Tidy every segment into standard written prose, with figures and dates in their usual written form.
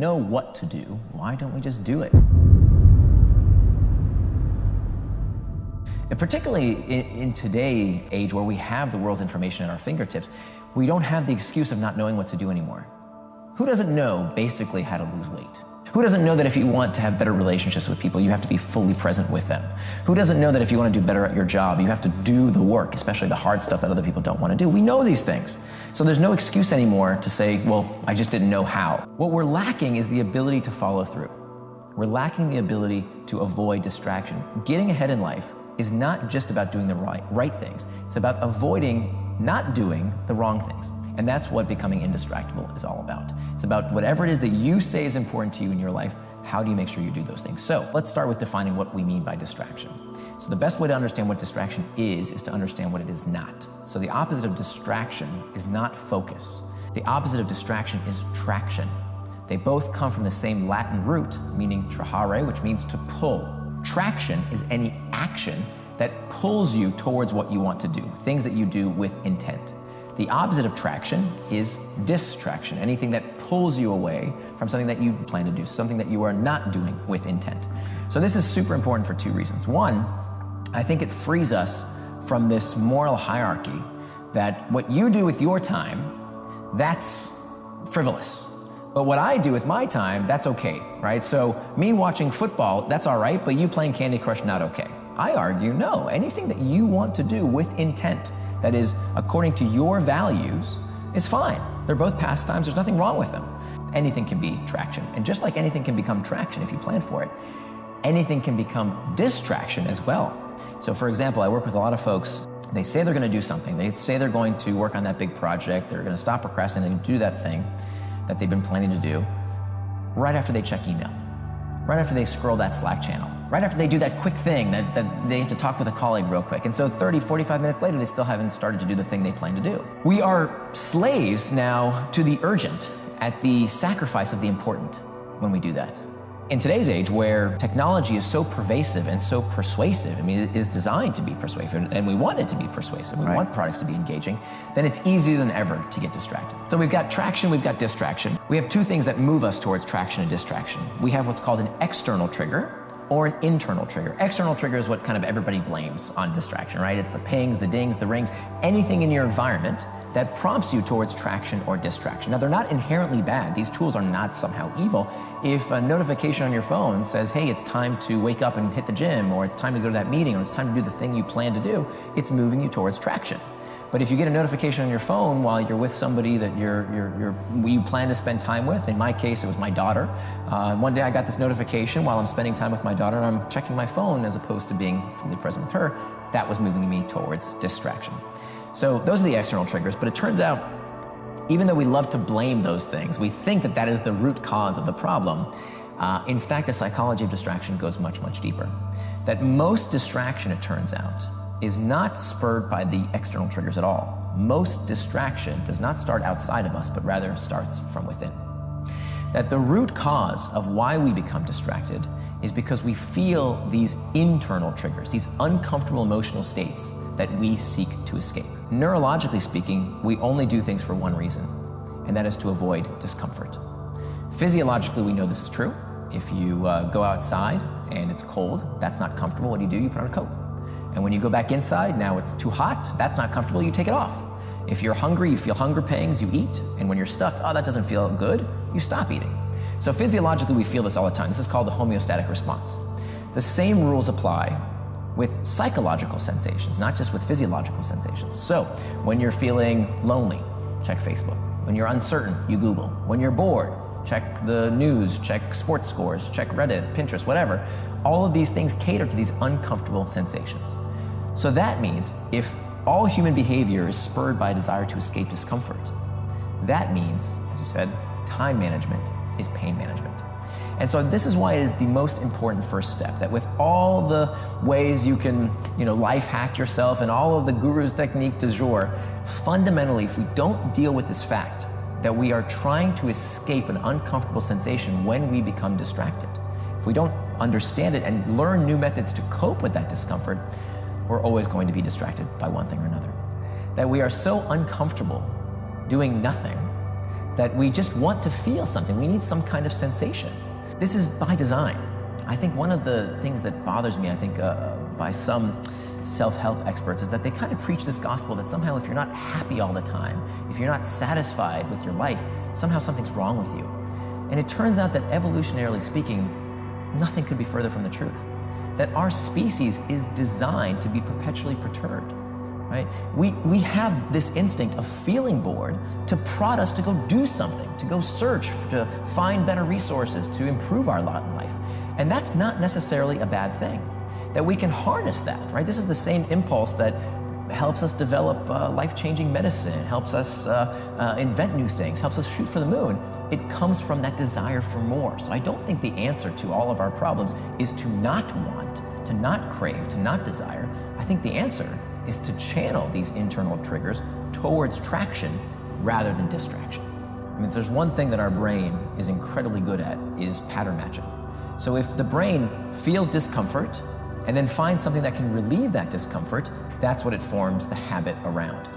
know what to do, why don't we just do it? And particularly in today's age where we have the world's information at our fingertips, we don't have the excuse of not knowing what to do anymore. Who doesn't know basically how to lose weight? Who doesn't know that if you want to have better relationships with people, you have to be fully present with them? Who doesn't know that if you want to do better at your job, you have to do the work, especially the hard stuff that other people don't want to do? We know these things. So there's no excuse anymore to say, well, I just didn't know how. What we're lacking is the ability to follow through. We're lacking the ability to avoid distraction. Getting ahead in life is not just about doing the right things. It's about avoiding not doing the wrong things. And that's what becoming indistractable is all about. It's about whatever it is that you say is important to you in your life, how do you make sure you do those things? So let's start with defining what we mean by distraction. So the best way to understand what distraction is to understand what it is not. So the opposite of distraction is not focus. The opposite of distraction is traction. They both come from the same Latin root, meaning trahare, which means to pull. Traction is any action that pulls you towards what you want to do, things that you do with intent. The opposite of traction is distraction, anything that pulls you away from something that you plan to do, something that you are not doing with intent. So this is super important for two reasons. One, I think it frees us from this moral hierarchy that what you do with your time, that's frivolous. But what I do with my time, that's okay, right? So me watching football, that's all right, but you playing Candy Crush, not okay. I argue, no, anything that you want to do with intent, that is according to your values, is fine. They're both pastimes, there's nothing wrong with them. Anything can be traction. And just like anything can become traction if you plan for it, anything can become distraction as well. So for example, I work with a lot of folks, they say they're gonna do something. They say they're going to work on that big project, they're gonna stop procrastinating and do that thing that they've been planning to do right after they check email, right after they scroll that Slack channel, right after they do that quick thing that they have to talk with a colleague real quick. And so 30, 45 minutes later, they still haven't started to do the thing they plan to do. We are slaves now to the urgent at the sacrifice of the important when we do that. In today's age where technology is so pervasive and so persuasive, I mean, it is designed to be persuasive and we want it to be persuasive. We want products to be engaging, then it's easier than ever to get distracted. So we've got traction, we've got distraction. We have two things that move us towards traction and distraction. We have what's called an external trigger or an internal trigger. External trigger is what kind of everybody blames on distraction, right? It's the pings, the dings, the rings, anything in your environment that prompts you towards traction or distraction. Now, they're not inherently bad. These tools are not somehow evil. If a notification on your phone says, hey, it's time to wake up and hit the gym, or it's time to go to that meeting, or it's time to do the thing you plan to do, it's moving you towards traction. But if you get a notification on your phone while you're with somebody that you plan to spend time with, in my case, it was my daughter. One day I got this notification while I'm spending time with my daughter and I'm checking my phone as opposed to being fully present with her. That was moving me towards distraction. So those are the external triggers, but it turns out, even though we love to blame those things, we think that that is the root cause of the problem. In fact, the psychology of distraction goes much, much deeper. That most distraction, it turns out, is not spurred by the external triggers at all. Most distraction does not start outside of us, but rather starts from within. That the root cause of why we become distracted is because we feel these internal triggers, these uncomfortable emotional states that we seek to escape. Neurologically speaking, we only do things for one reason, and that is to avoid discomfort. Physiologically, we know this is true. If you go outside and it's cold, that's not comfortable, what do? You put on a coat. And when you go back inside, now it's too hot, that's not comfortable, you take it off. If you're hungry, you feel hunger pangs, you eat. And when you're stuffed, oh, that doesn't feel good, you stop eating. So physiologically, we feel this all the time. This is called the homeostatic response. The same rules apply with psychological sensations, not just with physiological sensations. So when you're feeling lonely, check Facebook. When you're uncertain, you Google. When you're bored, check the news, check sports scores, check Reddit, Pinterest, whatever. All of these things cater to these uncomfortable sensations. So that means if all human behavior is spurred by a desire to escape discomfort, that means, as you said, time management is pain management. And so this is why it is the most important first step, that with all the ways you can, life hack yourself and all of the guru's technique du jour, fundamentally, if we don't deal with this fact that we are trying to escape an uncomfortable sensation when we become distracted, if we don't understand it and learn new methods to cope with that discomfort, we're always going to be distracted by one thing or another. That we are so uncomfortable doing nothing that we just want to feel something. We need some kind of sensation. This is by design. I think one of the things that bothers me, by some self-help experts, is that they kind of preach this gospel that somehow if you're not happy all the time, if you're not satisfied with your life, somehow something's wrong with you. And it turns out that evolutionarily speaking, nothing could be further from the truth. That our species is designed to be perpetually perturbed, right? We have this instinct of feeling bored to prod us to go do something, to go search, to find better resources, to improve our lot in life. And that's not necessarily a bad thing. That we can harness that, right? This is the same impulse that helps us develop life-changing medicine, helps us invent new things, helps us shoot for the moon. It comes from that desire for more. So I don't think the answer to all of our problems is to not want, to not crave, to not desire. I think the answer is to channel these internal triggers towards traction rather than distraction. I mean, if there's one thing that our brain is incredibly good at, is pattern matching. So if the brain feels discomfort and then finds something that can relieve that discomfort, that's what it forms the habit around.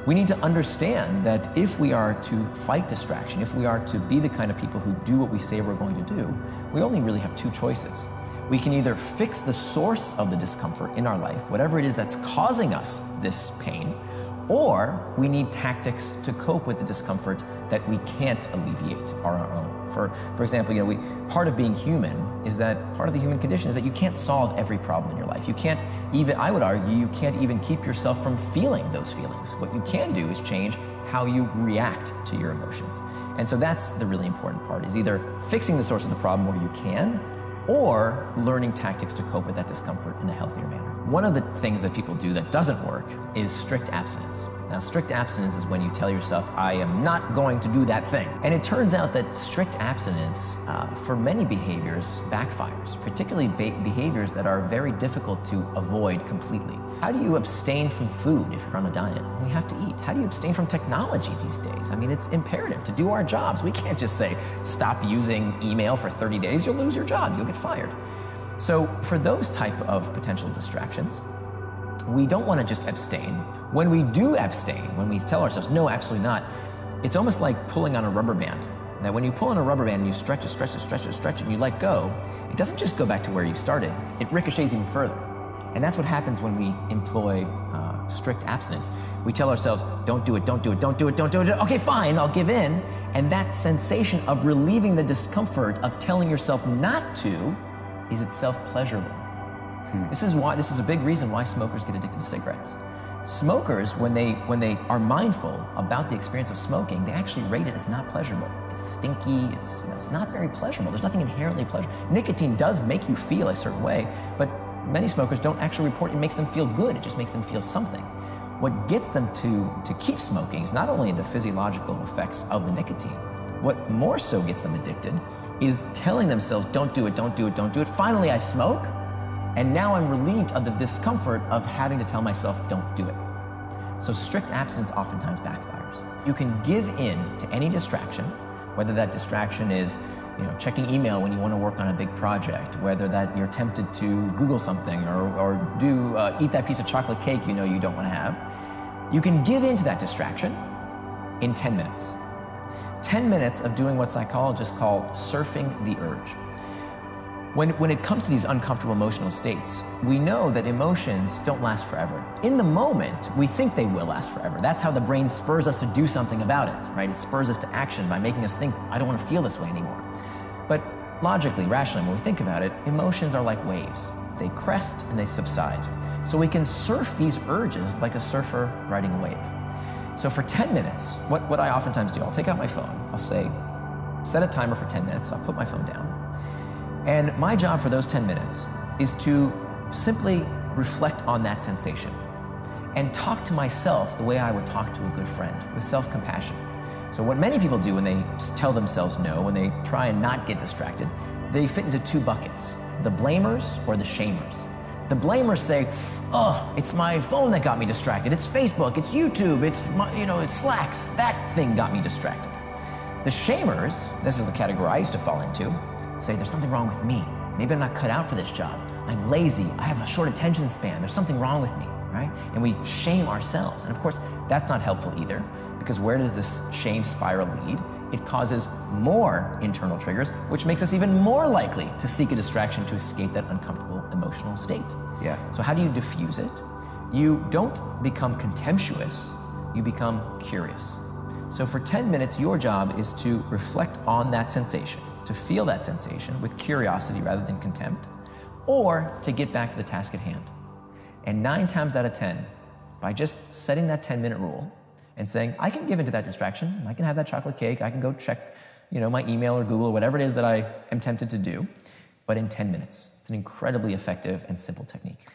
We need to understand that if we are to fight distraction, if we are to be the kind of people who do what we say we're going to do, we only really have two choices. We can either fix the source of the discomfort in our life, whatever it is that's causing us this pain, or we need tactics to cope with the discomfort that we can't alleviate on our own. For example, part of being human is that part of the human condition is that you can't solve every problem in your life. You can't even, I would argue, you can't even keep yourself from feeling those feelings. What you can do is change how you react to your emotions. And so that's the really important part, is either fixing the source of the problem where you can, or learning tactics to cope with that discomfort in a healthier manner. One of the things that people do that doesn't work is strict abstinence. Now, strict abstinence is when you tell yourself, I am not going to do that thing. And it turns out that strict abstinence, for many behaviors, backfires, particularly behaviors that are very difficult to avoid completely. How do you abstain from food if you're on a diet? We have to eat. How do you abstain from technology these days? I mean, it's imperative to do our jobs. We can't just say, stop using email for 30 days, you'll lose your job, you'll get fired. So for those type of potential distractions, we don't want to just abstain. When we do abstain, when we tell ourselves, no, absolutely not, it's almost like pulling on a rubber band. Now, when you pull on a rubber band and you stretch it, and you let go, it doesn't just go back to where you started, it ricochets even further. And that's what happens when we employ strict abstinence. We tell ourselves, don't do it, don't do it, don't do it, don't do it. Okay, fine, I'll give in. And that sensation of relieving the discomfort of telling yourself not to is itself pleasurable. This is a big reason why smokers get addicted to cigarettes. Smokers, when they are mindful about the experience of smoking, they actually rate it as not pleasurable. It's stinky, it's not very pleasurable. There's nothing inherently pleasurable. Nicotine does make you feel a certain way, but many smokers don't actually report it makes them feel good, it just makes them feel something. What gets them to keep smoking is not only the physiological effects of the nicotine, what more so gets them addicted is telling themselves, don't do it, don't do it, don't do it. Finally, I smoke, and now I'm relieved of the discomfort of having to tell myself, don't do it. So strict abstinence oftentimes backfires. You can give in to any distraction, whether that distraction is checking email when you want to work on a big project, whether that you're tempted to Google something or eat that piece of chocolate cake you don't want to have. You can give in to that distraction in 10 minutes. 10 minutes of doing what psychologists call surfing the urge. When it comes to these uncomfortable emotional states, we know that emotions don't last forever. In the moment, we think they will last forever. That's how the brain spurs us to do something about it, right? It spurs us to action by making us think, I don't want to feel this way anymore. But logically, rationally, when we think about it, emotions are like waves. They crest and they subside. So we can surf these urges like a surfer riding a wave. So for 10 minutes, what I oftentimes do, I'll take out my phone, I'll say, set a timer for 10 minutes, I'll put my phone down. And my job for those 10 minutes is to simply reflect on that sensation and talk to myself the way I would talk to a good friend, with self-compassion. So what many people do when they tell themselves no, when they try and not get distracted, they fit into two buckets, the blamers or the shamers. The blamers say, oh, it's my phone that got me distracted. It's Facebook, it's YouTube, it's Slacks. That thing got me distracted. The shamers, this is the category I used to fall into, say there's something wrong with me. Maybe I'm not cut out for this job. I'm lazy, I have a short attention span, there's something wrong with me, right? And we shame ourselves. And of course, that's not helpful either, because where does this shame spiral lead? it causes more internal triggers, which makes us even more likely to seek a distraction to escape that uncomfortable emotional state. Yeah. So how do you diffuse it? You don't become contemptuous, you become curious. So for 10 minutes, your job is to reflect on that sensation, to feel that sensation with curiosity rather than contempt, or to get back to the task at hand. And 9 times out of 10, by just setting that 10-minute rule and saying, I can give into that distraction, I can have that chocolate cake, I can go check my email or Google or whatever it is that I am tempted to do, but in 10 minutes. It's an incredibly effective and simple technique.